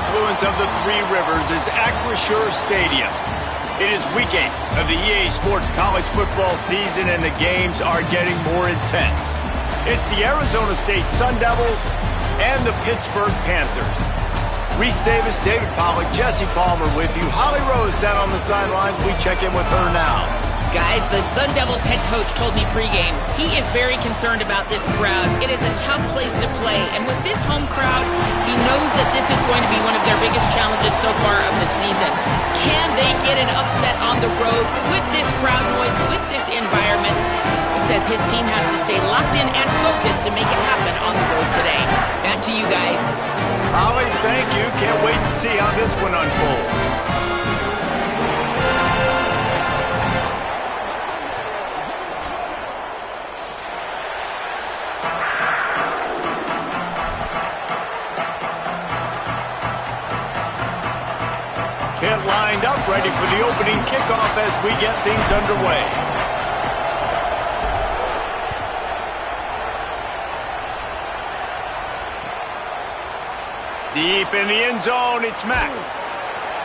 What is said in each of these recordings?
confluence of the Three Rivers is Acrisure Stadium. It is week 8 of the EA Sports college football season, and the games are getting more intense. It's the Arizona State Sun Devils and the Pittsburgh Panthers. Reese Davis, David Pollack, Jesse Palmer with you. Holly Rose down on the sidelines. We check in with her now. Guys, the Sun Devils head coach told me pregame he is very concerned about this crowd. It is a tough place to play, and with this home crowd, he knows that this is going to be one of their biggest challenges so far of the season. Can they get an upset on the road with this crowd noise, with this environment? He says his team has to stay locked in and focused to make it happen on the road today. Back to you guys. Holly, thank you. Can't wait to see how this one unfolds. Hit lined up, ready for the opening kickoff as we get things underway. Deep in the end zone, it's Mack.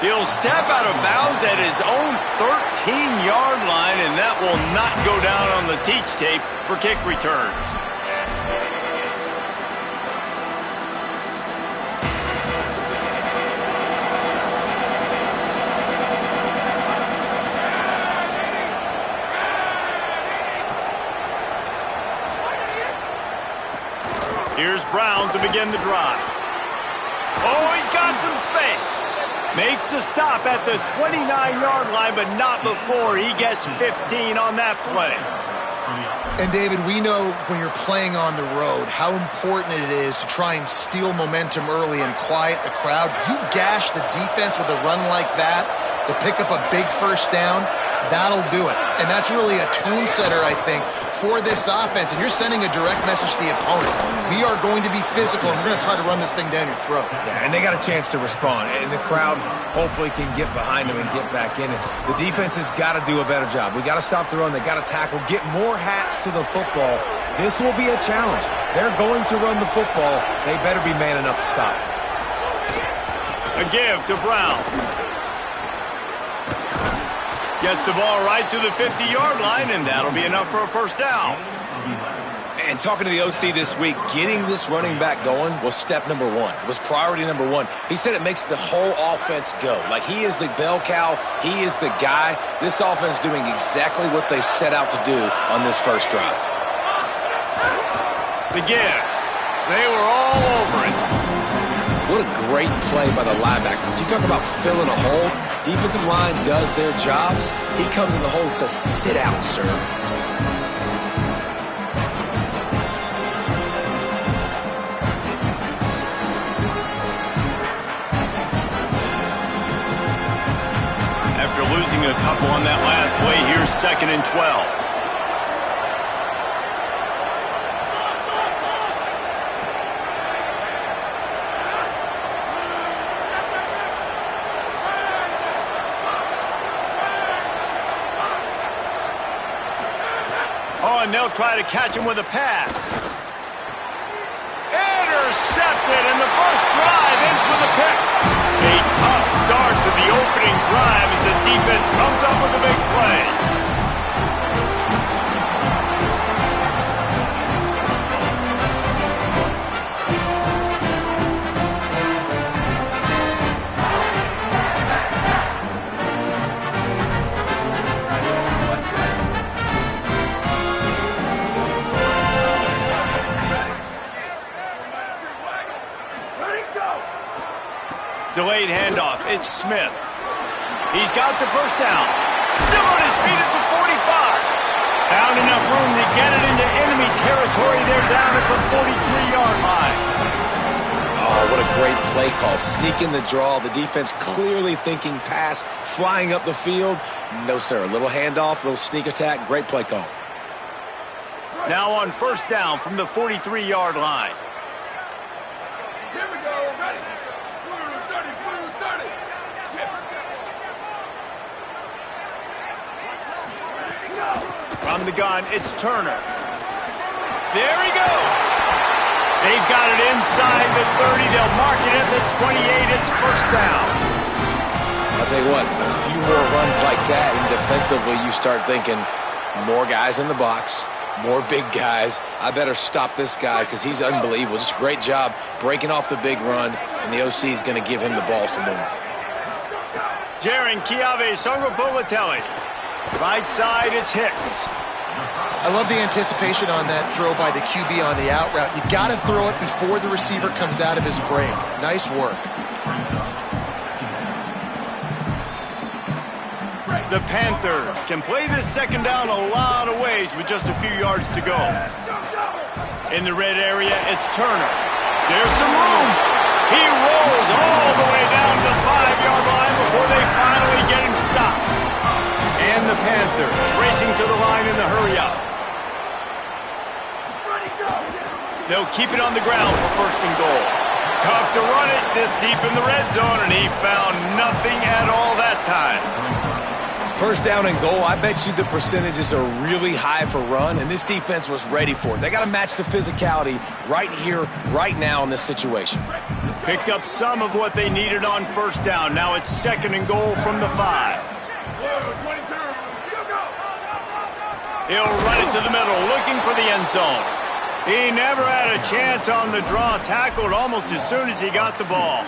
He'll step out of bounds at his own 13-yard line, and that will not go down on the teach tape for kick returns. Here's Brown to begin the drive. Oh, he's got some space. Makes the stop at the 29-yard line, but not before he gets 15 on that play. And, David, we know when you're playing on the road how important it is to try and steal momentum early and quiet the crowd. You gash the defense with a run like that to pick up a big first down, that'll do it. And that's really a tone setter, I think, for this offense. And you're sending a direct message to the opponent. We are going to be physical, and we're going to try to run this thing down your throat. Yeah, and they got a chance to respond. And the crowd hopefully can get behind them and get back in it. The defense has got to do a better job. We got to stop the run. They got to tackle, get more hats to the football. This will be a challenge. They're going to run the football. They better be man enough to stop. A give to Brown. Gets the ball right to the 50-yard line, and that'll be enough for a first down. And talking to the OC this week, getting this running back going was step number one. It was priority number one. He said it makes the whole offense go. Like, he is the bell cow. He is the guy. This offense doing exactly what they set out to do on this first drive. The give. They were all over it. What a great play by the linebacker. You talk about filling a hole. Defensive line does their jobs. He comes in the hole and says, sit out, sir. After losing a couple on that last play, here's 2nd and 12. Oh, and they'll try to catch him with a pass. Intercepted, and the first drive ends with a pick. A tough start to the opening drive as the defense comes up with a big play. Delayed handoff. It's Smith. He's got the first down. Still on his feet at the 45. Found enough room to get it into enemy territory. They're down at the 43-yard line. Oh, what a great play call. Sneaking the draw. The defense clearly thinking pass, flying up the field. No, sir. A little handoff, little sneak attack. Great play call. Now on first down from the 43-yard line. Here we go. Ready. From the gun, it's Turner. There he goes. They've got it inside the 30. They'll mark it at the 28. It's first down. I'll tell you what, a few more runs like that, and defensively you start thinking more guys in the box, more big guys. I better stop this guy because he's unbelievable. Just a great job breaking off the big run, and the OC is going to give him the ball some more. Jaron Kiave Songopolatelli. Right side, it's Hicks. I love the anticipation on that throw by the QB on the out route. You got to throw it before the receiver comes out of his break. Nice work. The Panthers can play this second down a lot of ways with just a few yards to go. In the red area, it's Turner. There's some room. He rolls all the way down to the 5-yard line before they finally get him stopped. And the Panthers racing to the line in the hurry-up. They'll keep it on the ground for first and goal. Tough to run it this deep in the red zone, and he found nothing at all that time. First down and goal, I bet you the percentages are really high for run, and this defense was ready for it. They got to match the physicality right here, right now in this situation. Picked up some of what they needed on first down. Now it's second and goal from the 5. He'll run it to the middle, looking for the end zone. He never had a chance on the draw, tackled almost as soon as he got the ball.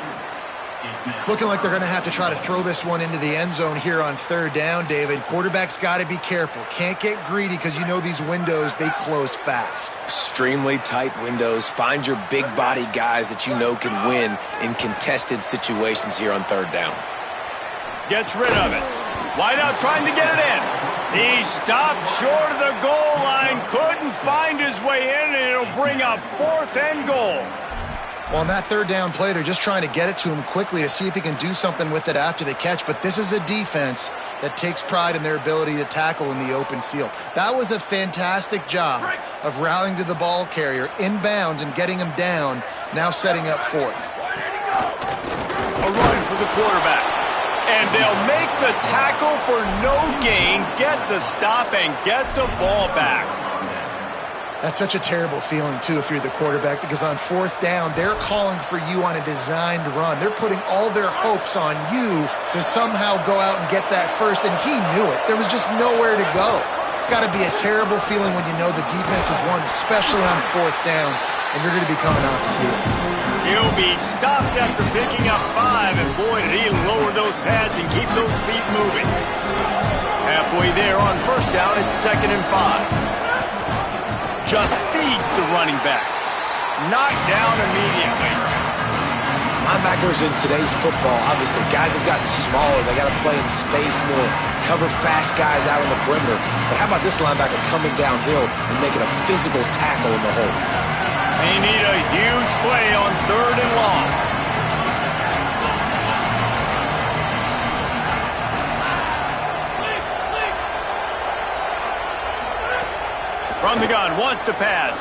It's looking like they're going to have to try to throw this one into the end zone here on third down, David. Quarterback's got to be careful. Can't get greedy because you know these windows, they close fast. Extremely tight windows. Find your big body guys that you know can win in contested situations here on third down. Gets rid of it. Wide out trying to get it in. He stopped short of the goal line, couldn't find his way in, and it'll bring up fourth and goal. Well, on that third down play, they're just trying to get it to him quickly to see if he can do something with it after the catch. But this is a defense that takes pride in their ability to tackle in the open field. That was a fantastic job of rallying to the ball carrier inbounds and getting him down, now setting up fourth. A run for the quarterback. And they'll make the tackle for no gain, get the stop, and get the ball back. That's such a terrible feeling, too, if you're the quarterback, because on fourth down, they're calling for you on a designed run. They're putting all their hopes on you to somehow go out and get that first, and he knew it. There was just nowhere to go. It's got to be a terrible feeling when you know the defense has won, especially on fourth down, and you're going to be coming off the field. He'll be stopped after picking up 5, and boy, did he lower those pads and keep those feet moving. Halfway there on first down, it's second and 5. Just feeds the running back. Knocked down immediately. Linebackers in today's football, obviously, guys have gotten smaller. They got to play in space more, cover fast guys out on the perimeter. But how about this linebacker coming downhill and making a physical tackle in the hole? They need a huge play on third and long. From the gun, wants to pass.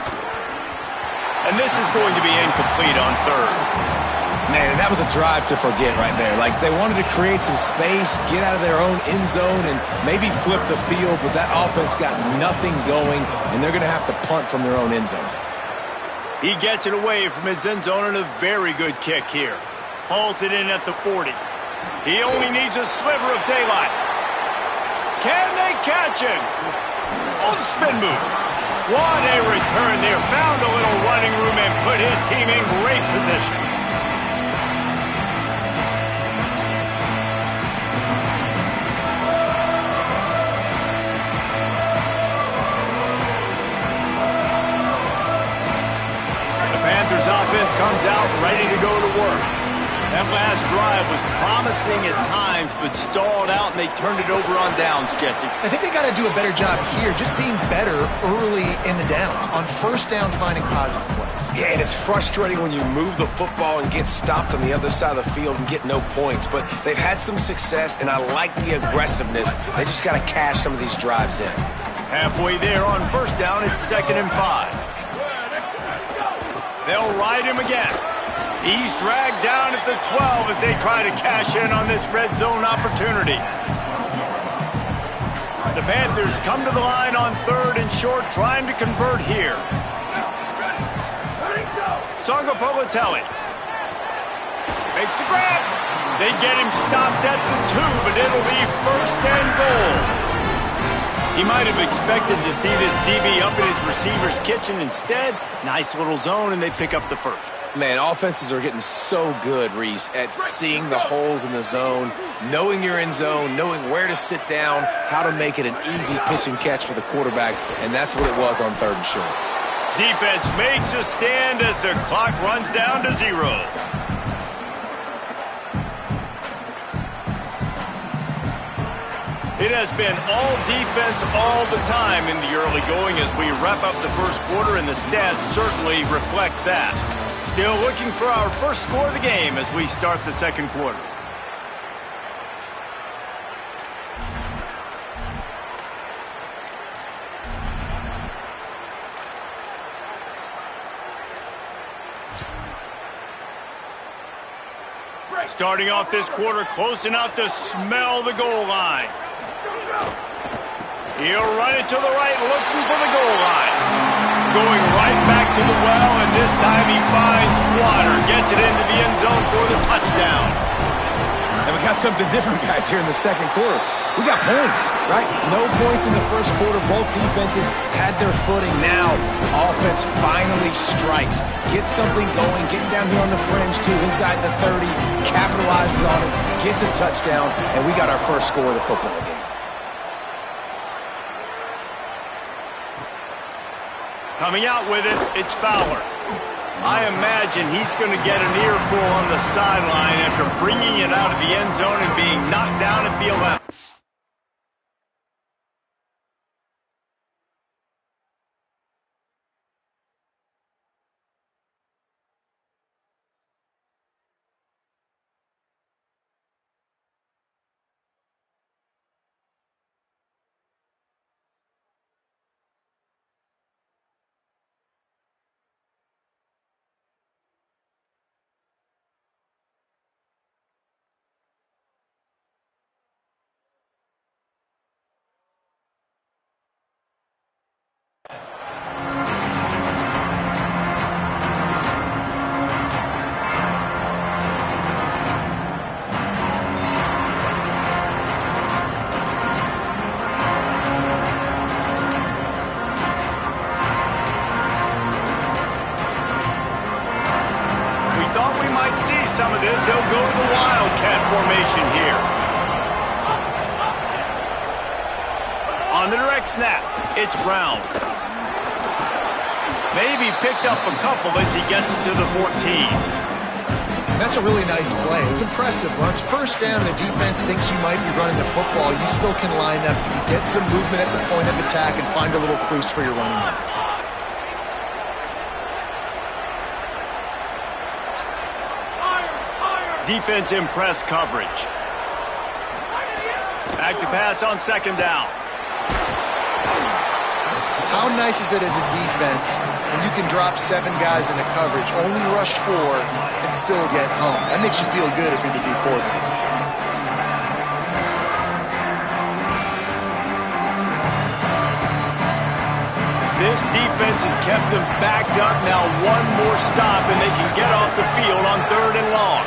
And this is going to be incomplete on third. Man, that was a drive to forget right there. Like, they wanted to create some space, get out of their own end zone, and maybe flip the field, but that offense got nothing going, and they're going to have to punt from their own end zone. He gets it away from his end zone and a very good kick here. Hauls it in at the 40. He only needs a sliver of daylight. Can they catch him? Oh, spin move. What a return there. Found a little running room and put his team in great position. The Panthers offense comes out ready to go to work. That last drive was promising at times, but stalled out, and they turned it over on downs, Jesse. I think they got to do a better job here, just being better early in the downs. On first down, finding positive plays. Yeah, and it's frustrating when you move the football and get stopped on the other side of the field and get no points. But they've had some success, and I like the aggressiveness. They just got to cash some of these drives in. Halfway there on first down, it's second and 5. They'll ride him again. He's dragged down at the 12 as they try to cash in on this red zone opportunity. The Panthers come to the line on third and short, trying to convert here. Songapolatelli makes the grab. They get him stopped at the 2, but it'll be first and goal. He might have expected to see this DB up in his receiver's kitchen. Instead, nice little zone, and they pick up the first. Man, offenses are getting so good, Reese, at seeing the holes in the zone, knowing you're in zone, knowing where to sit down, how to make it an easy pitch and catch for the quarterback, and that's what it was on 3rd and short. Defense makes a stand as the clock runs down to 0. It has been all defense all the time in the early going as we wrap up the first quarter, and the stats certainly reflect that. Still looking for our first score of the game as we start the second quarter. Starting off this quarter close enough to smell the goal line. He'll run it to the right, looking for the goal line. Going right back to the well, and this time he finds water. Gets it into the end zone for the touchdown. And we got something different, guys, here in the second quarter. We got points, right? No points in the first quarter. Both defenses had their footing. Now, offense finally strikes. Gets something going. Gets down here on the fringe, too, inside the 30. Capitalizes on it. Gets a touchdown. And we got our first score of the football game. Coming out with it, it's Fowler. I imagine he's going to get an earful on the sideline after bringing it out of the end zone and being knocked down at the 11. Some of this, they'll go to the Wildcat formation here. On the direct snap, it's Brown. Maybe picked up a couple as he gets it to the 14. That's a really nice play. It's impressive. When it's first down and the defense thinks you might be running the football, you still can line up, get some movement at the point of attack, and find a little crease for your running back. Defense in press coverage. Back to pass on 2nd down. How nice is it as a defense when you can drop 7 guys into coverage, only rush 4, and still get home? That makes you feel good if you're the D coordinator. This defense has kept them backed up. Now one more stop, and they can get off the field on 3rd and long.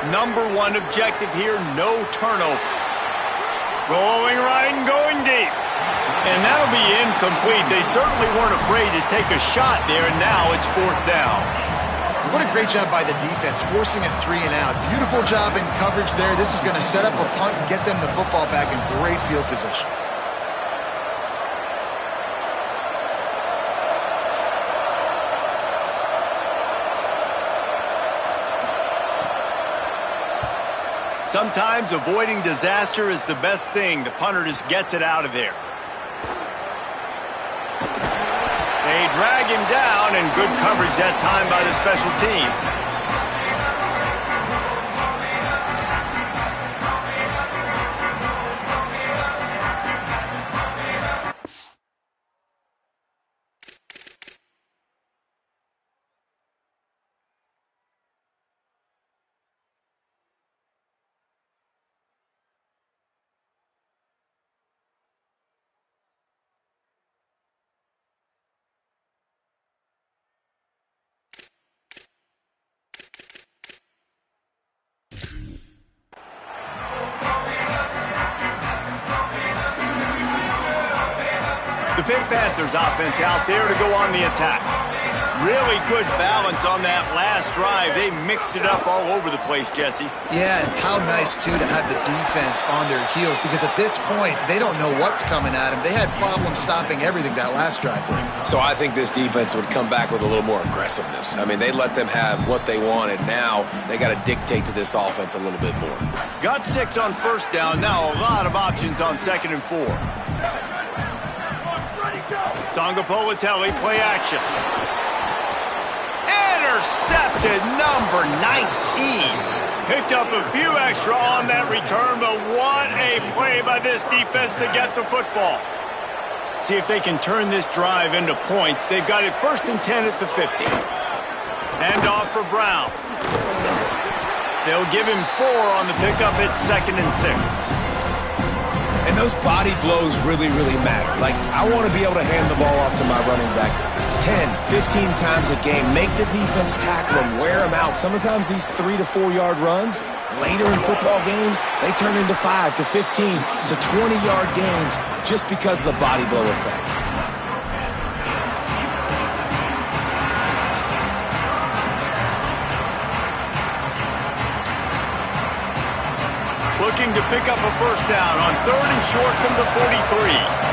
Number 1 objective here, no turnover. Rolling right and going deep. And that'll be incomplete. They certainly weren't afraid to take a shot there, and now it's 4th down. What a great job by the defense, forcing a 3 and out. Beautiful job in coverage there. This is going to set up a punt and get them the football back in great field position. Sometimes avoiding disaster is the best thing. The punter just gets it out of there. They drag him down, and good coverage that time by the special team. The Pitt Panthers offense out there to go on the attack. Really good balance on that last drive. They mixed it up all over the place, Jesse. Yeah, and how nice, too, to have the defense on their heels, because at this point, they don't know what's coming at them. They had problems stopping everything that last drive. So I think this defense would come back with a little more aggressiveness. I mean, they let them have what they wanted. Now they got to dictate to this offense a little bit more. Got 6 on first down. Now a lot of options on 2nd and 4. Tonga Politelli, play action. Intercepted, number 19. Picked up a few extra on that return, but what a play by this defense to get the football. See if they can turn this drive into points. They've got it 1st and 10 at the 50. Hand off for Brown. They'll give him 4 on the pickup at 2nd and 6. And those body blows really, really matter. Like, I want to be able to hand the ball off to my running back 10, 15 times a game. Make the defense tackle them, wear them out. Sometimes these 3 to 4 yard runs, later in football games, they turn into 5 to 15 to 20 yard gains just because of the body blow effect. Looking to pick up a first down on 3rd and short from the 43.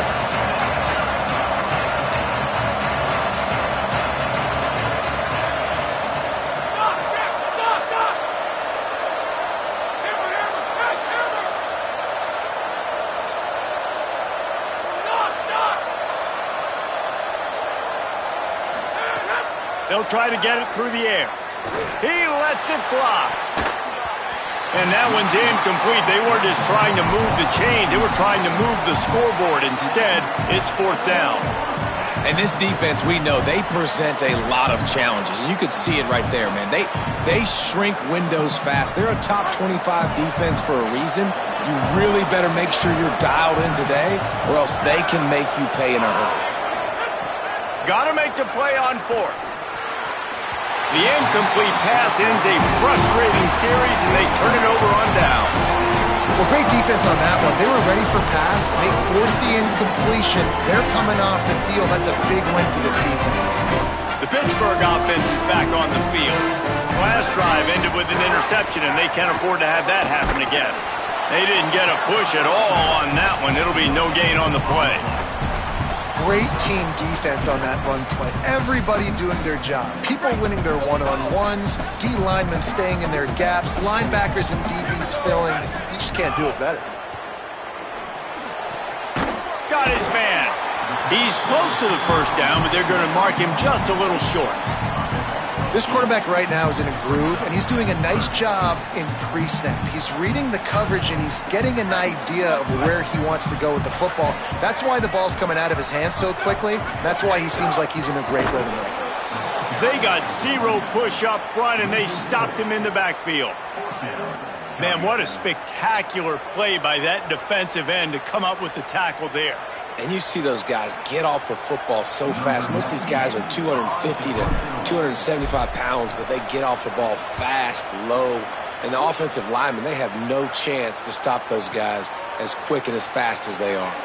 They'll try to get it through the air. He lets it fly. And that one's incomplete. They weren't just trying to move the chains. They were trying to move the scoreboard. Instead, it's 4th down. And this defense, we know, they present a lot of challenges. And you could see it right there, man. They shrink windows fast. They're a top 25 defense for a reason. You really better make sure you're dialed in today, or else they can make you pay in a hurry. Got to make the play on 4th. The incomplete pass ends a frustrating series, and they turn it over on downs. Well, great defense on that one. They were ready for pass. They forced the incompletion. They're coming off the field. That's a big win for this defense. The Pittsburgh offense is back on the field. Last drive ended with an interception, and they can't afford to have that happen again. They didn't get a push at all on that one. It'll be no gain on the play. Great team defense on that run play. Everybody doing their job. People winning their one-on-ones, D linemen staying in their gaps, linebackers and DBs filling. You just can't do it better. Got his man. He's close to the first down, but they're going to mark him just a little short. This quarterback right now is in a groove, and he's doing a nice job in pre-snap. He's reading the coverage, and he's getting an idea of where he wants to go with the football. That's why the ball's coming out of his hands so quickly. That's why he seems like he's in a great rhythm right now. They got 0 push up front, and they stopped him in the backfield. Man, what a spectacular play by that defensive end to come up with the tackle there. And you see those guys get off the football so fast. Most of these guys are 250 to 275 pounds, but they get off the ball fast, low. And the offensive linemen, they have no chance to stop those guys as quick and as fast as they are.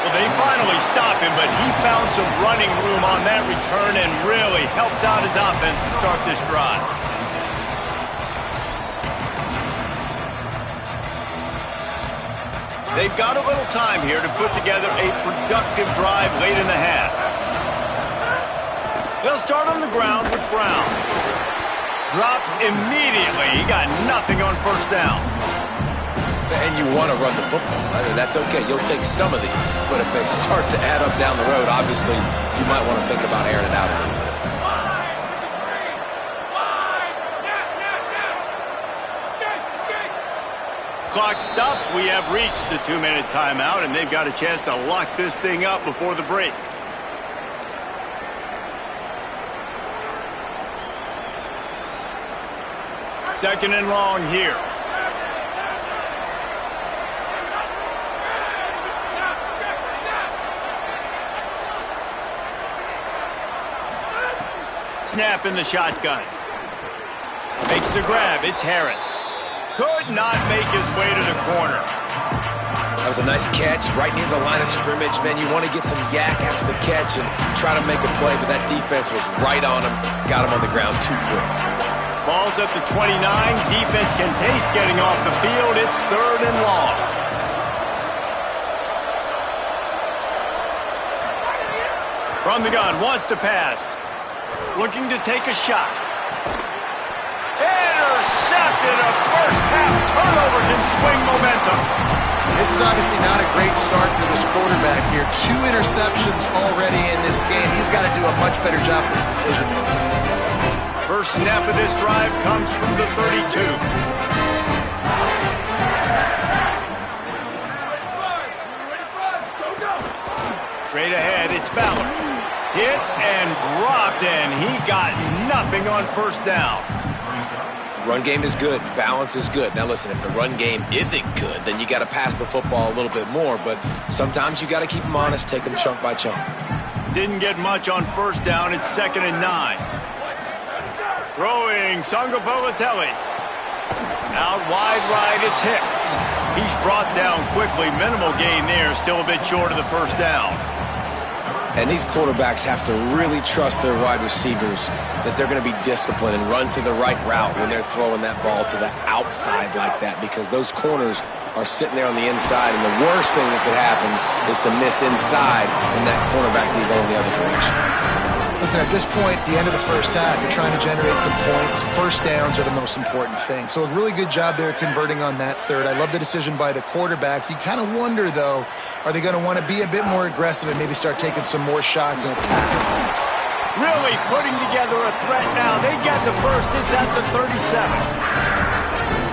Well, they finally stop him, but he found some running room on that return and really helps out his offense to start this drive. They've got a little time here to put together a productive drive late in the half. They'll start on the ground with Brown. Dropped immediately. He got nothing on first down. And you want to run the football. I mean, that's okay. You'll take some of these. But if they start to add up down the road, obviously, you might want to think about airing it out a little bit. Clock stops. We have reached the 2-minute timeout, and they've got a chance to lock this thing up before the break. Second and long here. Snap in the shotgun. Makes the grab. It's Harris. Could not make his way to the corner. That was a nice catch right near the line of scrimmage. Man, you want to get some yak after the catch and try to make a play, but that defense was right on him. Got him on the ground too quick. Ball's at the 29. Defense can taste getting off the field. It's 3rd and long. From the gun, wants to pass. Looking to take a shot. Intercepted. A first-half turnover can swing momentum. This is obviously not a great start for this quarterback here. 2 interceptions already in this game. He's got to do a much better job with his decision. First snap of this drive comes from the 32. Straight ahead, it's Ballard. Hit and dropped, and he got nothing on first down. Run game is good. Balance is good. Now, listen, if the run game isn't good, then you got to pass the football a little bit more. But sometimes you got to keep them honest, take them chunk by chunk. Didn't get much on first down. It's 2nd and 9. Throwing Sangopolitelli. Out wide right, it's Hicks. He's brought down quickly. Minimal gain there. Still a bit short of the first down. And these quarterbacks have to really trust their wide receivers that they're going to be disciplined and run to the right route when they're throwing that ball to the outside like that, because those corners are sitting there on the inside, and the worst thing that could happen is to miss inside and that cornerback be going the other direction. Listen, at this point, the end of the first half, you're trying to generate some points. First downs are the most important thing. So a really good job there converting on that third. I love the decision by the quarterback. You kind of wonder, though, are they going to want to be a bit more aggressive and maybe start taking some more shots and attack? Really putting together a threat now. They get the first. It's at the 37.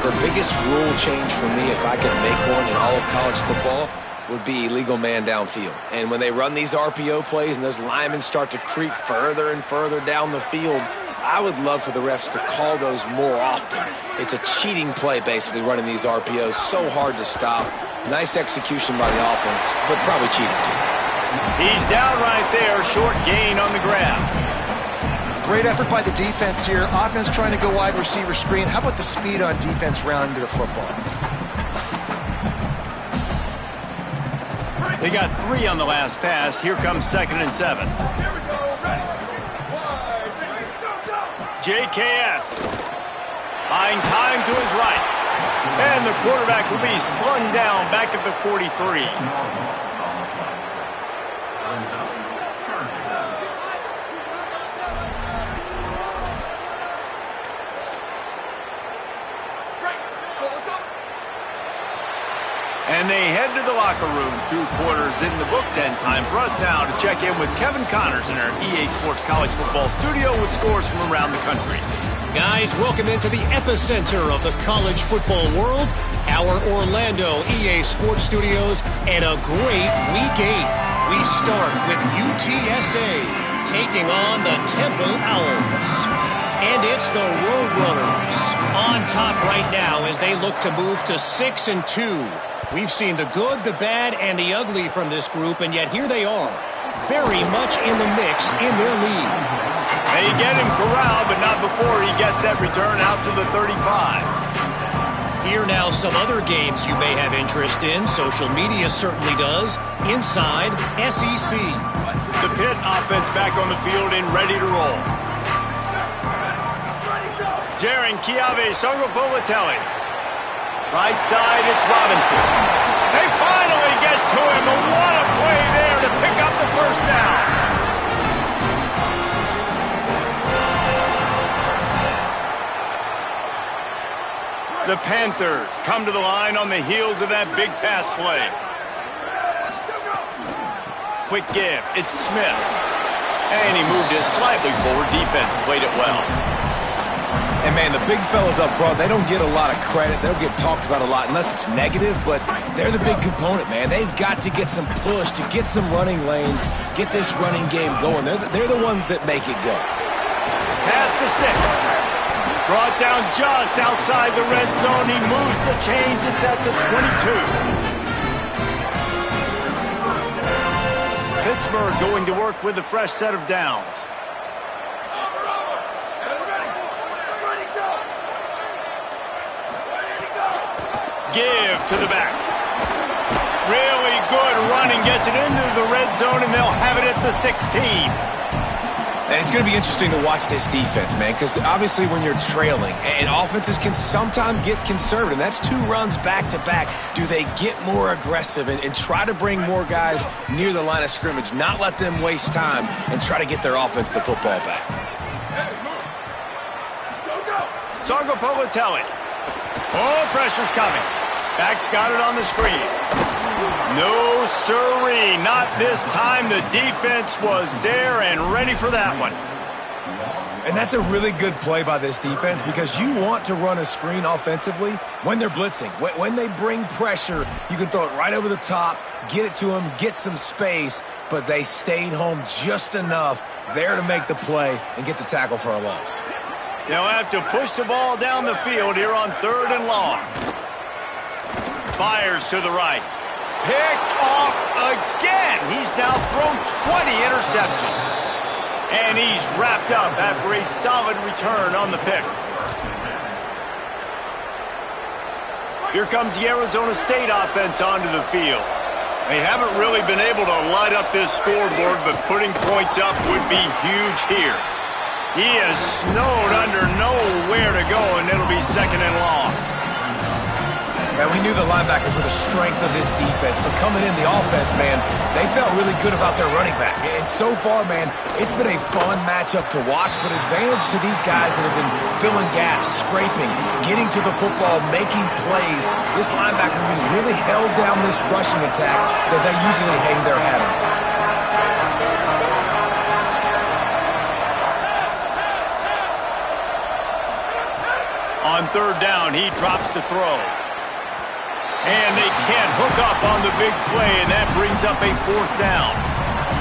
The biggest rule change for me, if I could make one in all of college football, would be illegal man downfield. And when they run these RPO plays and those linemen start to creep further and further down the field, I would love for the refs to call those more often. It's a cheating play, basically, running these RPOs. So hard to stop. Nice execution by the offense, but probably cheating too. He's down right there. Short gain on the grab. Great effort by the defense here. Offense trying to go wide receiver screen. How about the speed on defense rounding to the football? They got 3 on the last pass. Here comes 2nd and 7. JKS. Buying time to his right. And the quarterback will be slung down back at the 43. And they head to the locker room. 2 quarters in the books, and time for us now to check in with Kevin Connors in our EA Sports College Football studio with scores from around the country. Guys, welcome into the epicenter of the college football world, our Orlando EA Sports Studios, and a great Week 8. We start with UTSA taking on the Temple Owls. And it's the Roadrunners on top right now as they look to move to 6-2. We've seen the good, the bad, and the ugly from this group, and yet here they are, very much in the mix in their league. They get him corralled, but not before he gets that return out to the 35. Here now some other games you may have interest in. Social media certainly does. Inside SEC. The Pitt offense back on the field and ready to roll. Jaron Kiave Sangopolitelli. Right side, it's Robinson. They finally get to him, and what a play there to pick up the first down. The Panthers come to the line on the heels of that big pass play. Quick give, it's Smith. And he moved it slightly forward. Defense played it well. And, man, the big fellas up front, they don't get a lot of credit. They'll get talked about a lot unless it's negative, but they're the big component, man. They've got to get some push, to get some running lanes, get this running game going. They're the ones that make it go. Pass to 6. Brought down just outside the red zone. He moves the chains. It's at the 22. Pittsburgh going to work with a fresh set of downs. Give to the back. Really good running, gets it into the red zone, and they'll have it at the 16. And it's going to be interesting to watch this defense, man, because obviously when you're trailing, and offenses can sometimes get conservative. That's 2 runs back-to-back. Do they get more aggressive and try to bring more guys near the line of scrimmage, not let them waste time, and try to get their offense the football back? Sargo Politelli. Oh, pressure's coming. Back's got it on the screen. No, sirree, not this time. The defense was there and ready for that one. And that's a really good play by this defense because you want to run a screen offensively when they're blitzing. When they bring pressure, you can throw it right over the top, get it to them, get some space, but they stayed home just enough there to make the play and get the tackle for a loss. They'll have to push the ball down the field here on 3rd and long. Fires to the right. Picked off again. He's now thrown 20 interceptions. And he's wrapped up after a solid return on the pick. Here comes the Arizona State offense onto the field. They haven't really been able to light up this scoreboard, but putting points up would be huge here. He is snowed under nowhere to go, and it'll be 2nd and long. Man, we knew the linebackers were the strength of this defense, but coming in the offense, man, they felt really good about their running back. And so far, man, it's been a fun matchup to watch, but advantage to these guys that have been filling gaps, scraping, getting to the football, making plays. This linebacker really held down this rushing attack that they usually hang their hat on. On 3rd down, he drops to throw. And they can't hook up on the big play, and that brings up a 4th down.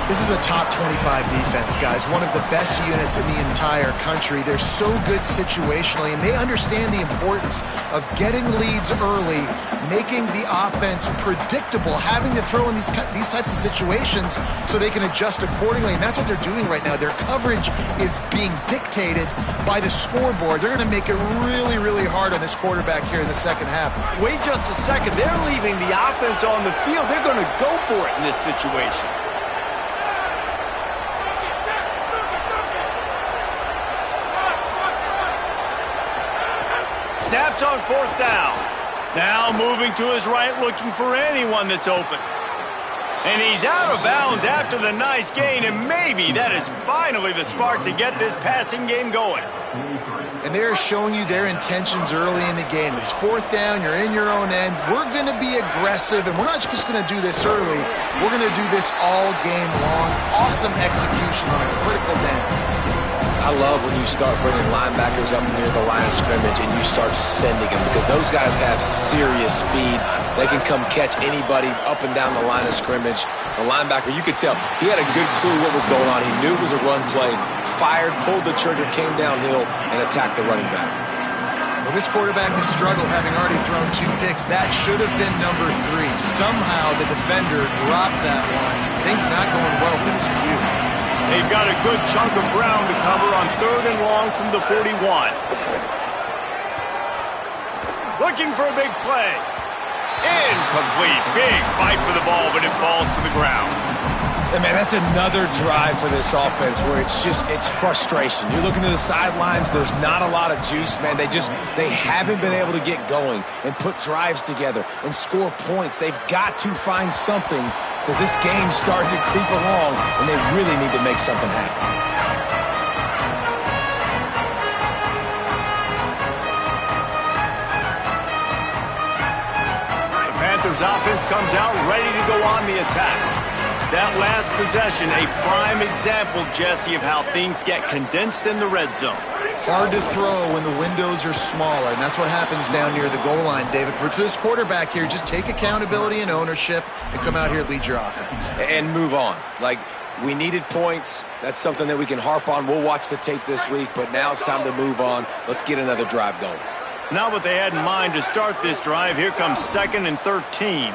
This is a top 25 defense, guys. One of the best units in the entire country. They're so good situationally, and they understand the importance of getting leads early, making the offense predictable, having to throw in these types of situations so they can adjust accordingly. And that's what they're doing right now. Their coverage is being dictated by the scoreboard. They're going to make it really, really hard on this quarterback here in the 2nd half. Wait just a second. They're leaving the offense on the field. They're going to go for it in this situation. Snapped on 4th down. Now moving to his right, looking for anyone that's open. And he's out of bounds after the nice gain, and maybe that is finally the spark to get this passing game going. And they're showing you their intentions early in the game. It's 4th down, you're in your own end. We're going to be aggressive, and we're not just going to do this early. We're going to do this all game long. Awesome execution on a critical down. I love when you start bringing linebackers up near the line of scrimmage and you start sending them because those guys have serious speed. They can come catch anybody up and down the line of scrimmage. The linebacker, you could tell, he had a good clue what was going on. He knew it was a run play, fired, pulled the trigger, came downhill, and attacked the running back. Well, this quarterback has struggled, having already thrown 2 picks. That should have been number 3. Somehow the defender dropped that one. Things not going well for this Q. They've got a good chunk of ground to cover on 3rd and long from the 41. Looking for a big play. Incomplete. Big fight for the ball, but it falls to the ground. And man, that's another drive for this offense where it's frustration. You're looking to the sidelines, there's not a lot of juice, man. They haven't been able to get going and put drives together and score points. They've got to find something because this game's starting to creep along and they really need to make something happen. Panthers offense comes out ready to go on the attack. That last possession, a prime example, Jesse, of how things get condensed in the red zone. Hard to throw when the windows are smaller, and that's what happens down near the goal line, David. But for this quarterback here, just take accountability and ownership and come out here and lead your offense. And move on. Like, we needed points. That's something that we can harp on. We'll watch the tape this week, but now it's time to move on. Let's get another drive going. Not what they had in mind to start this drive. Here comes 2nd and 13.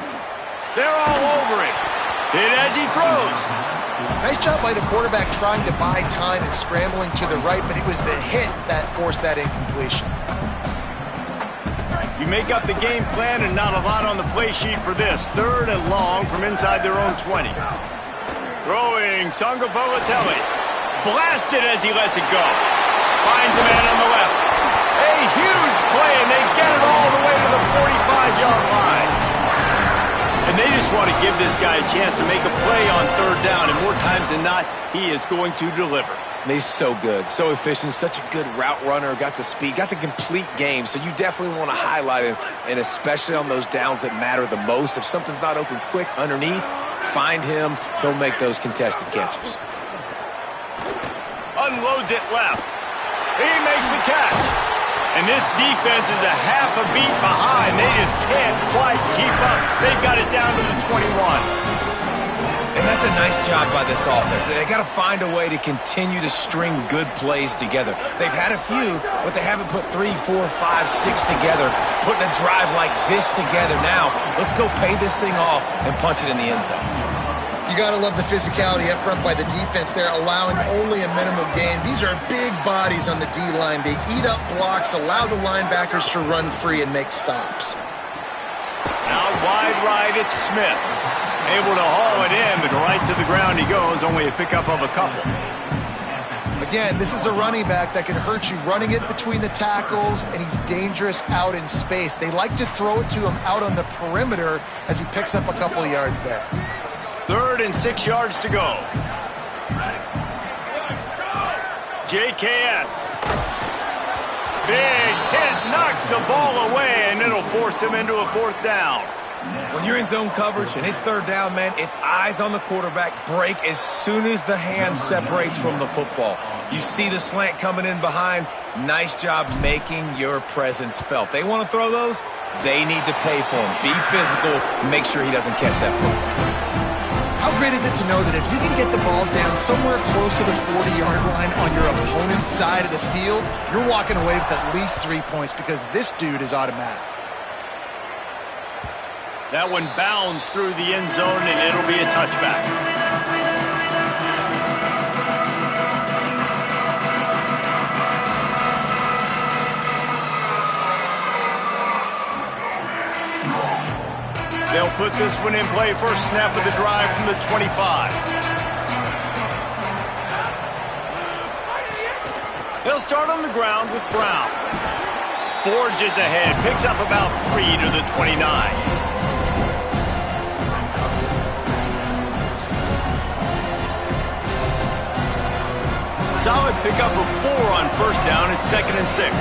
They're all over it. Hit as he throws. Nice job by the quarterback trying to buy time and scrambling to the right, but it was the hit that forced that incompletion. You make up the game plan and not a lot on the play sheet for this. 3rd and long from inside their own 20. Throwing, Sangapolatelli. Blasted as he lets it go. Finds a man on the left. A huge play, and they get it all the way to the 45-yard line. And they just want to give this guy a chance to make a play on 3rd down, and more times than not, he is going to deliver. And he's so good, so efficient, such a good route runner, got the speed, got the complete game. So you definitely want to highlight him, and especially on those downs that matter the most. If something's not open quick underneath, find him. He'll make those contested catches. Unloads it left. He makes the catch. And this defense is a half a beat behind. They just can't quite keep up. They've got it down to the 21. And that's a nice job by this offense. They got to find a way to continue to string good plays together. They've had a few, but they haven't put 3, 4, 5, 6 together, putting a drive like this together. Now, let's go pay this thing off and punch it in the end zone. You got to love the physicality up front by the defense there, allowing only a minimal gain. These are big bodies on the D-line. They eat up blocks, allow the linebackers to run free and make stops. Out wide right, it's Smith. Able to haul it in, but right to the ground he goes, only a pickup of a couple. Again, this is a running back that can hurt you, running it between the tackles, and he's dangerous out in space. They like to throw it to him out on the perimeter as he picks up a couple of yards there. 3rd and 6 yards to go. JKS. Big hit, knocks the ball away, and it'll force him into a 4th down. When you're in zone coverage and it's 3rd down, man, it's eyes on the quarterback. Break as soon as the hand separates from the football. You see the slant coming in behind. Nice job making your presence felt. They want to throw those. They need to pay for them. Be physical. Make sure he doesn't catch that football. How great is it to know that if you can get the ball down somewhere close to the 40-yard line on your opponent's side of the field, you're walking away with at least 3 points because this dude is automatic. That one bounds through the end zone, and it'll be a touchback. They'll put this one in play first snap of the drive from the 25. They'll start on the ground with Brown. Forges ahead, picks up about 3 to the 29. Solid pickup of 4 on 1st down. It's 2nd and 6.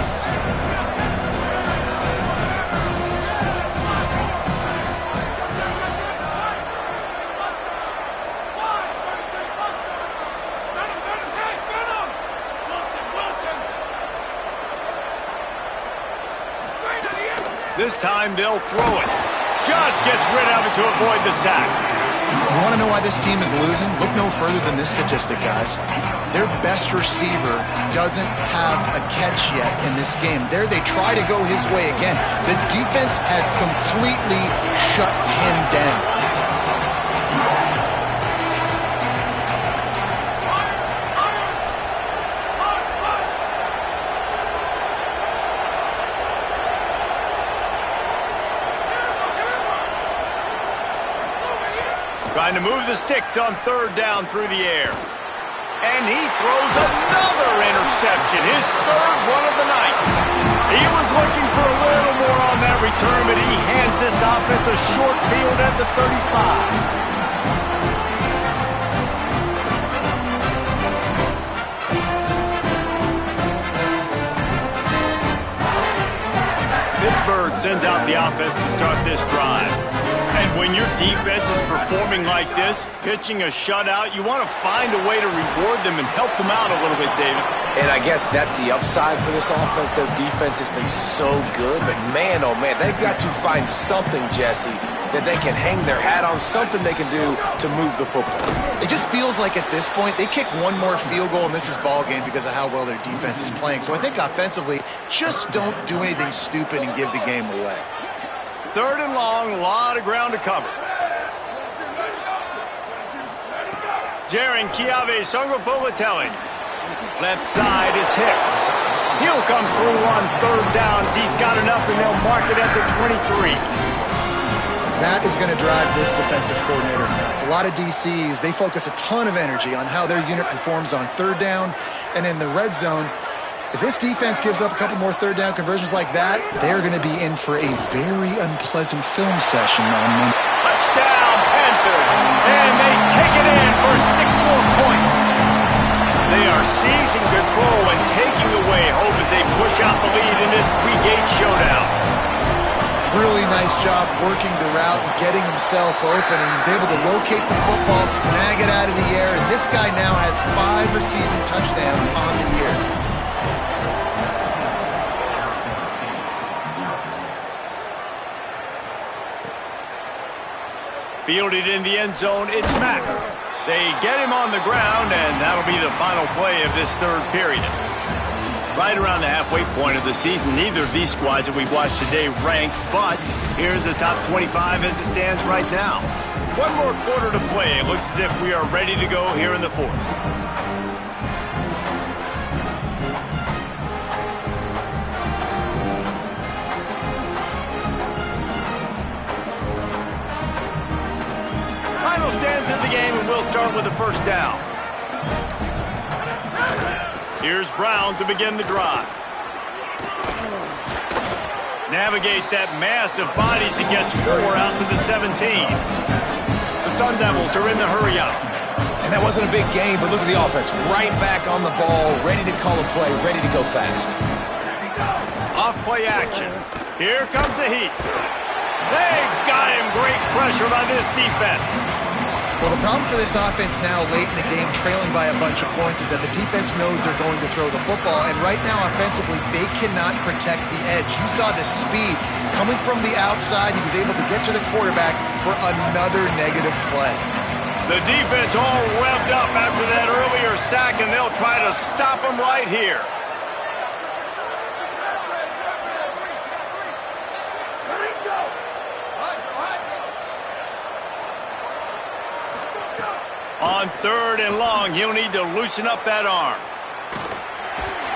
This time they'll throw it. Just gets rid of it to avoid the sack. You want to know why this team is losing? Look no further than this statistic, guys. Their best receiver doesn't have a catch yet in this game. There they try to go his way again. The defense has completely shut him down. Trying to move the sticks on 3rd down through the air. And he throws another interception, his 3rd one of the night. He was looking for a little more on that return, but he hands this offense a short field at the 35. Pittsburgh sends out the offense to start this drive. And when your defense is performing like this, pitching a shutout, you want to find a way to reward them and help them out a little bit, David. And I guess that's the upside for this offense. Their defense has been so good, but man, oh man, they've got to find something, Jesse, that they can hang their hat on, something they can do to move the football. It just feels like at this point, they kick one more field goal and this is ball game because of how well their defense is playing. So I think offensively, just don't do anything stupid and give the game away. 3rd and long, a lot of ground to cover. Jaron Kiave Sangapolatelli. Left side is Hicks. He'll come through on third downs. He's got enough, and they'll mark it at the 23. That is going to drive this defensive coordinator nuts. A lot of DCs, they focus a ton of energy on how their unit performs on third down and in the red zone. If this defense gives up a couple more third down conversions like that, they're going to be in for a very unpleasant film session on Monday. Touchdown, Panthers. And they take it in for 6 more points. They are seizing control and taking away hope as they push out the lead in this Week 8 showdown. Really nice job working the route and getting himself open. And he was able to locate the football, snag it out of the air, and this guy now has 5 receiving touchdowns on the year. Fielded in the end zone, it's Mack. They get him on the ground, and that'll be the final play of this third period. Right around the halfway point of the season, neither of these squads that we've watched today ranked, but here's the top 25 as it stands right now. One more quarter to play. It looks as if we are ready to go here in the fourth. Final stands of the game, and we'll start with the first down. Here's Brown to begin the drive. Navigates that mass of bodies and gets 4 out to the 17. The Sun Devils are in the hurry up. And that wasn't a big game, but look at the offense. Right back on the ball, ready to call a play, ready to go fast. Off play action. Here comes the heat. They got him. Great pressure on this defense. Well, the problem for this offense now late in the game, trailing by a bunch of points, is that the defense knows they're going to throw the football. And right now, offensively, they cannot protect the edge. You saw the speed coming from the outside. He was able to get to the quarterback for another negative play. The defense all revved up after that earlier sack, and they'll try to stop him right here. On third and long, he'll need to loosen up that arm.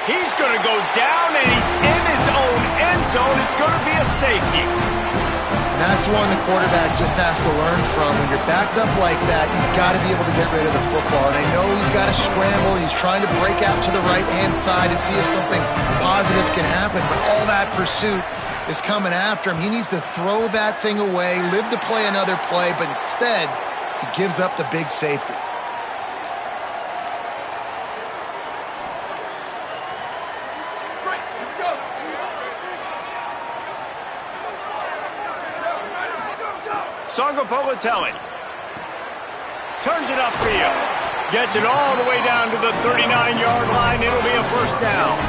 He's going to go down, and he's in his own end zone. It's going to be a safety. And that's one the quarterback just has to learn from. When you're backed up like that, you've got to be able to get rid of the football. And I know he's got to scramble. He's trying to break out to the right-hand side to see if something positive can happen. But all that pursuit is coming after him. He needs to throw that thing away, live to play another play, but instead, he gives up the big safety. Sangapolitelli turns it upfield. Gets it all the way down to the 39-yard line. It'll be a first down.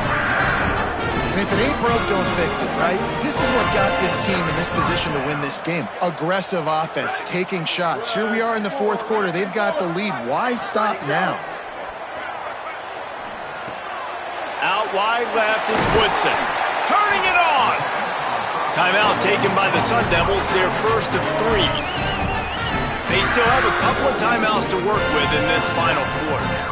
And if it ain't broke, don't fix it, right? This is what got this team in this position to win this game. Aggressive offense, taking shots. Here we are in the fourth quarter. They've got the lead. Why stop now? Out wide left is Woodson. Turning it on. Timeout taken by the Sun Devils, their first of 3. They still have a couple of timeouts to work with in this final quarter.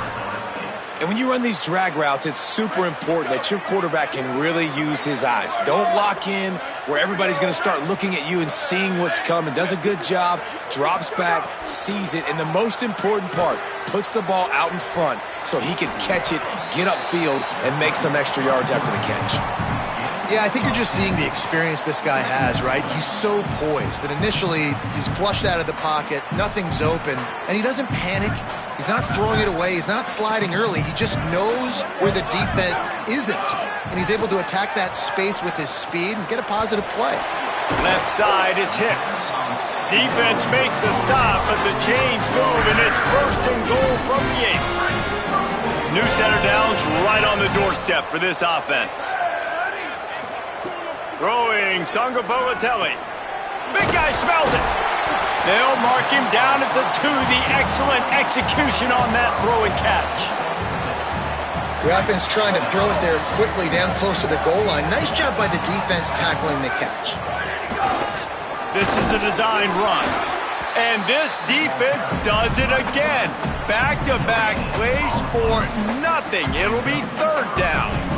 And when you run these drag routes, it's super important that your quarterback can really use his eyes. Don't lock in where everybody's going to start looking at you and seeing what's coming. Does a good job, drops back, sees it, and the most important part, puts the ball out in front so he can catch it, get upfield, and make some extra yards after the catch. Yeah, I think you're just seeing the experience this guy has, right? He's so poised that initially he's flushed out of the pocket, nothing's open, and he doesn't panic. He's not throwing it away. He's not sliding early. He just knows where the defense isn't, and he's able to attack that space with his speed and get a positive play. Left side is Hicks. Defense makes the stop, but the chains move, and it's first and goal from the 8. New set of downs right on the doorstep for this offense. Throwing Sangapolitelli. Big guy smells it. They'll mark him down at the 2. The excellent execution on that throw and catch. The offense trying to throw it there quickly down close to the goal line. Nice job by the defense tackling the catch. This is a design run. And this defense does it again. Back-to-back plays for nothing. It'll be third down.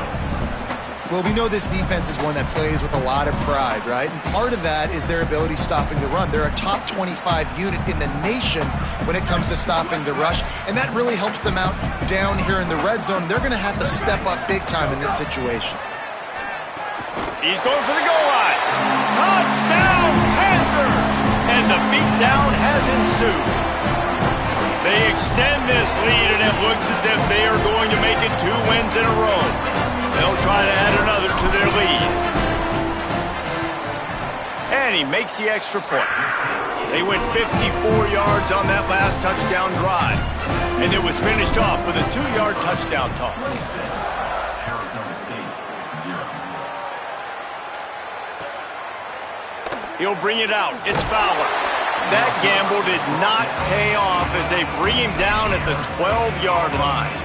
Well, we know this defense is one that plays with a lot of pride, right? And part of that is their ability stopping the run. They're a top 25 unit in the nation when it comes to stopping the rush, and that really helps them out down here in the red zone. They're going to have to step up big time in this situation. He's going for the goal line. Touchdown, Panthers! And the beatdown has ensued. They extend this lead, and it looks as if they are going to make it 2 wins in a row. They'll try to add another to their lead. And he makes the extra point. They went 54 yards on that last touchdown drive. And it was finished off with a 2-yard touchdown toss. He'll bring it out. It's Fowler. That gamble did not pay off as they bring him down at the 12-yard line.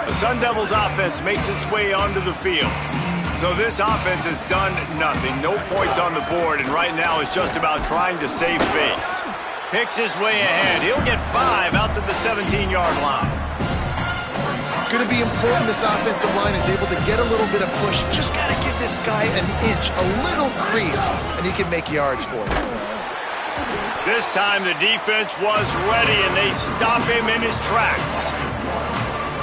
The Sun Devils offense makes its way onto the field. So this offense has done nothing. No points on the board, and right now it's just about trying to save face. Picks his way ahead. He'll get 5 out to the 17-yard line. It's going to be important this offensive line is able to get a little bit of push. Just got to give this guy an inch, a little crease, and he can make yards for it. This time the defense was ready, and they stop him in his tracks.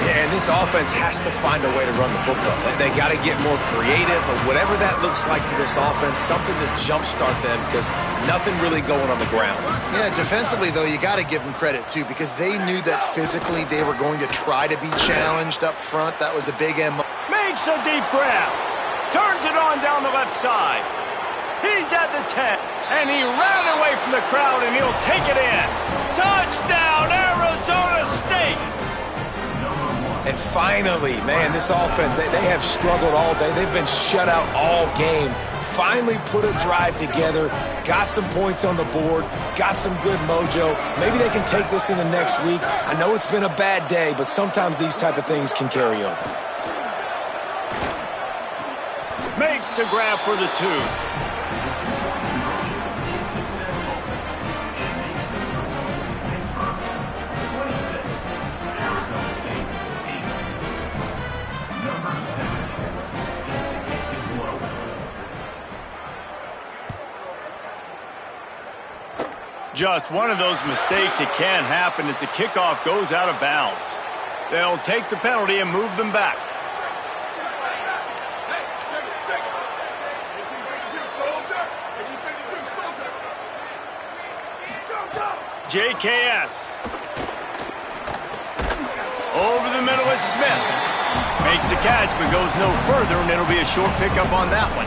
Yeah, and this offense has to find a way to run the football. They got to get more creative, or whatever that looks like for this offense, something to jumpstart them, because nothing really going on the ground. Yeah, defensively, though, you got to give them credit, too, because they knew that physically they were going to try to be challenged up front. That was a big MO. Makes a deep grab. Turns it on down the left side. He's at the 10, and he ran away from the crowd, and he'll take it in. Touchdown, Arizona State! And finally, man, this offense, they have struggled all day. They've been shut out all game. Finally put a drive together, got some points on the board, got some good mojo. Maybe they can take this into next week. I know it's been a bad day, but sometimes these type of things can carry over. Makes the grab for the 2. Just one of those mistakes that can happen as the kickoff goes out of bounds. They'll take the penalty and move them back. JKS. Over the middle, it's Smith. Makes the catch, but goes no further, and it'll be a short pickup on that one.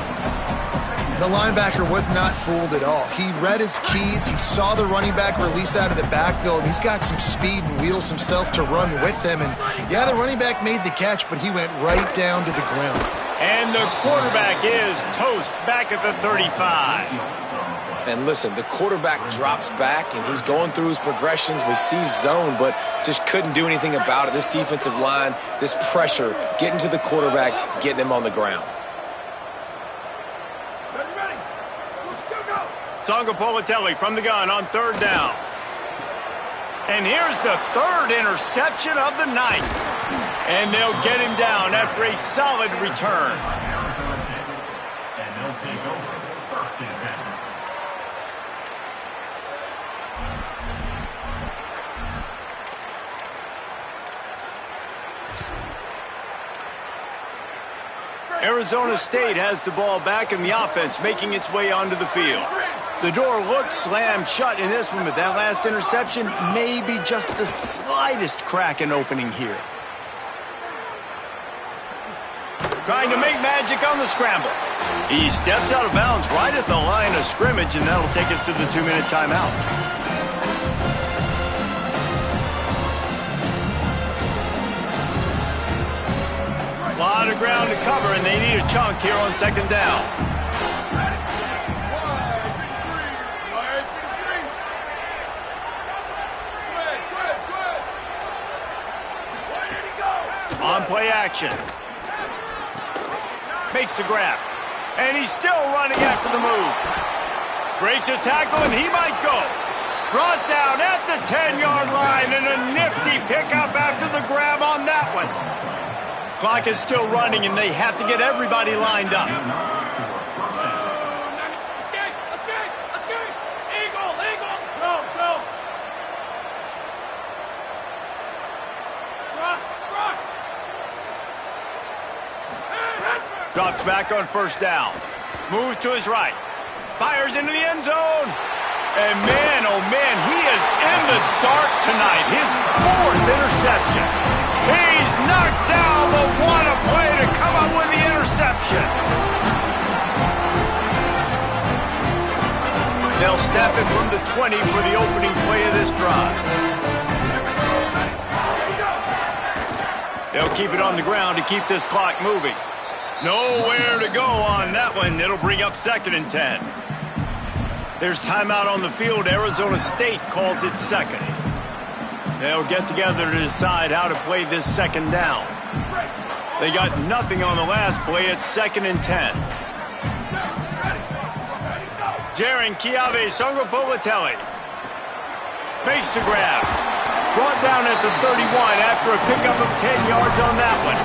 The linebacker was not fooled at all. He read his keys. He saw the running back release out of the backfield. He's got some speed and wheels himself to run with them. And, yeah, the running back made the catch, but he went right down to the ground. And the quarterback is toast back at the 35. And listen, the quarterback drops back, and he's going through his progressions. We see zone, but just couldn't do anything about it. This defensive line, this pressure, getting to the quarterback, getting him on the ground. Sangapolitelli from the gun on 3rd down. And here's the 3rd interception of the night. And they'll get him down after a solid return. And they'll take over 1st and 10. Arizona State has the ball back in the offense, making its way onto the field. The door looked slammed shut in this one, but that last interception may be just the slightest crack in opening here. Trying to make magic on the scramble. He steps out of bounds right at the line of scrimmage, and that'll take us to the 2-minute timeout. A lot of ground to cover, and they need a chunk here on 2nd down. On play action. Makes the grab. And he's still running after the move. Breaks a tackle, and he might go. Brought down at the 10-yard line, and a nifty pickup after the grab on that one. Clock is still running, and they have to get everybody lined up. Drops back on first down. Moves to his right. Fires into the end zone. And man, oh man, he is in the dark tonight. His 4th interception. He's knocked down, but what a play to come up with the interception. They'll snap it from the 20 for the opening play of this drive. They'll keep it on the ground to keep this clock moving. Nowhere to go on that one. It'll bring up 2nd and 10. There's timeout on the field. Arizona State calls it 2nd. They'll get together to decide how to play this 2nd down. They got nothing on the last play. It's 2nd and 10. Jaron Kiave Songopolitelli makes the grab. Brought down at the 31 after a pickup of 10 yards on that one.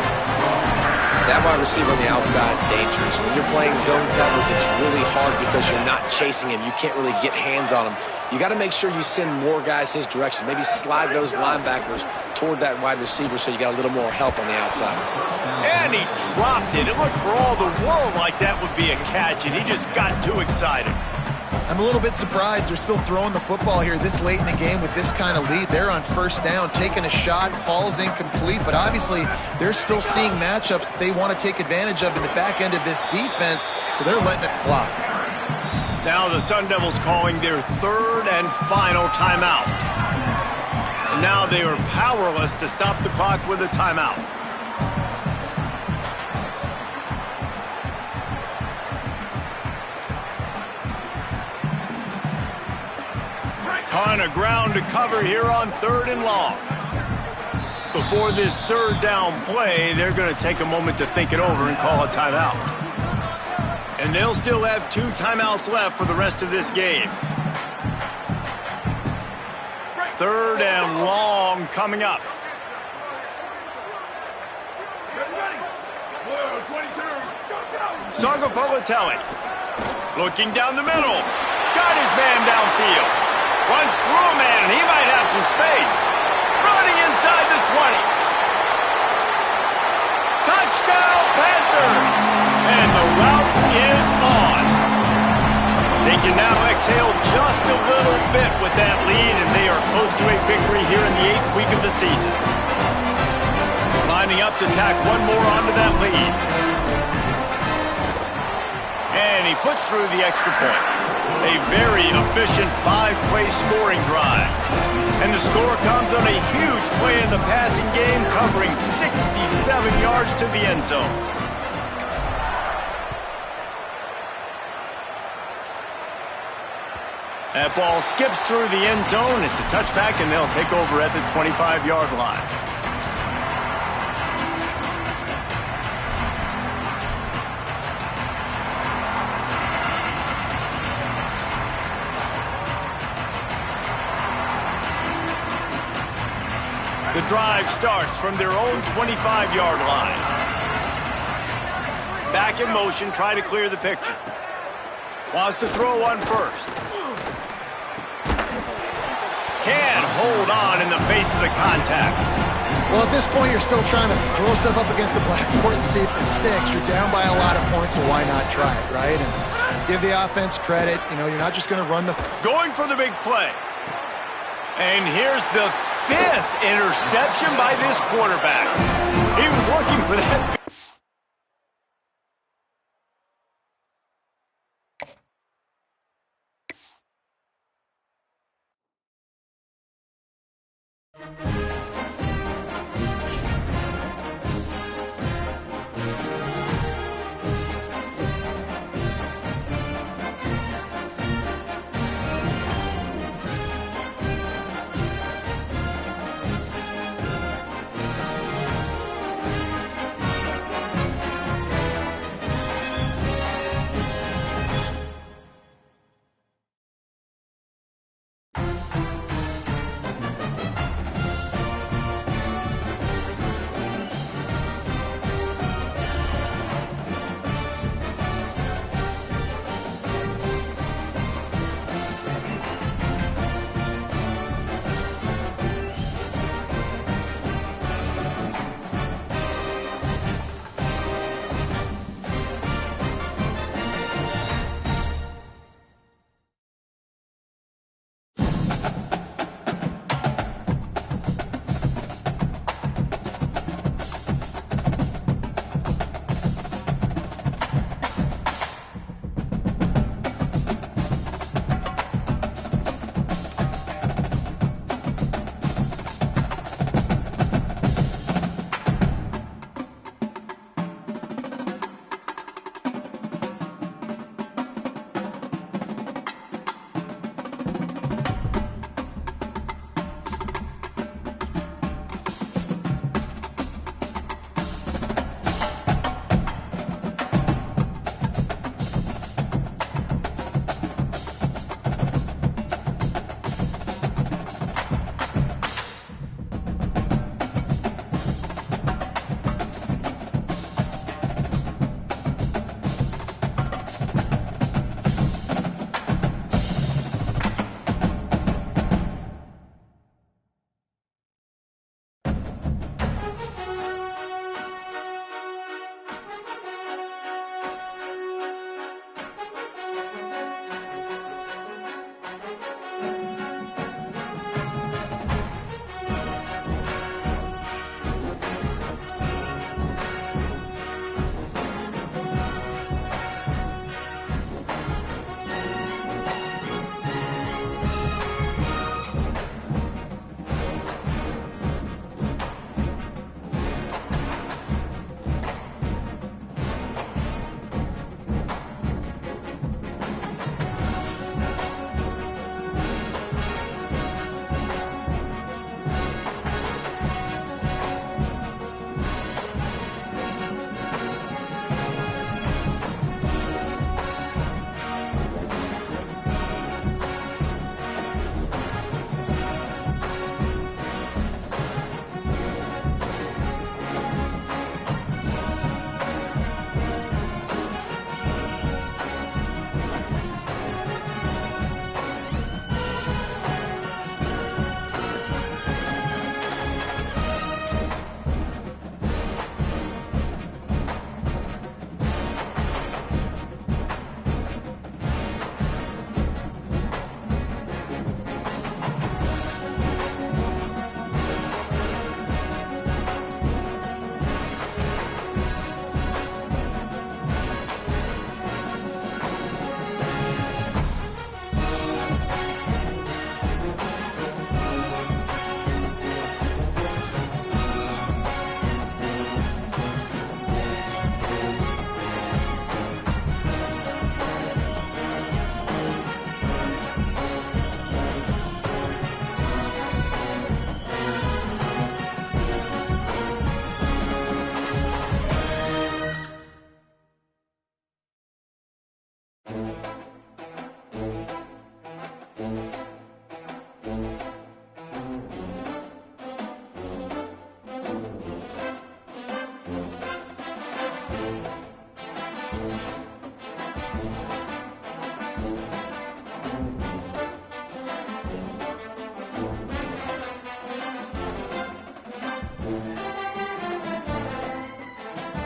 That wide receiver on the outside is dangerous. When you're playing zone coverage, it's really hard because you're not chasing him. You can't really get hands on him. You got to make sure you send more guys his direction. Maybe slide those linebackers toward that wide receiver so you got a little more help on the outside. And he dropped it. It looked for all the world like that would be a catch, and he just got too excited. I'm a little bit surprised they're still throwing the football here this late in the game with this kind of lead. They're on first down, taking a shot, falls incomplete, but obviously they're still seeing matchups that they want to take advantage of in the back end of this defense, so they're letting it fly. Now the Sun Devils calling their 3rd and final timeout. And now they are powerless to stop the clock with a timeout. Ton of ground to cover here on 3rd and long. Before this 3rd down play, they're going to take a moment to think it over and call a timeout. And they'll still have 2 timeouts left for the rest of this game. 3rd and long coming up. Songopolitelli looking down the middle. Got his man downfield. Runs through a man, and he might have some space. Running inside the 20. Touchdown, Panthers! And the route is on. They can now exhale just a little bit with that lead, and they are close to a victory here in the 8th week of the season. Lining up to tack one more onto that lead. And he puts through the extra point. A very efficient 5-play scoring drive. And the score comes on a huge play in the passing game, covering 67 yards to the end zone. That ball skips through the end zone. It's a touchback, and they'll take over at the 25-yard line. The drive starts from their own 25-yard line. Back in motion, try to clear the picture. Wants to throw one first. Can't hold on in the face of the contact. Well, at this point, you're still trying to throw stuff up against the blackboard and see if it sticks. You're down by a lot of points, so why not try it, right? And give the offense credit. You know, you're not just going to run the... Going for the big play. And here's the 5th interception by this quarterback. He was looking for that.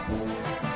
Bye.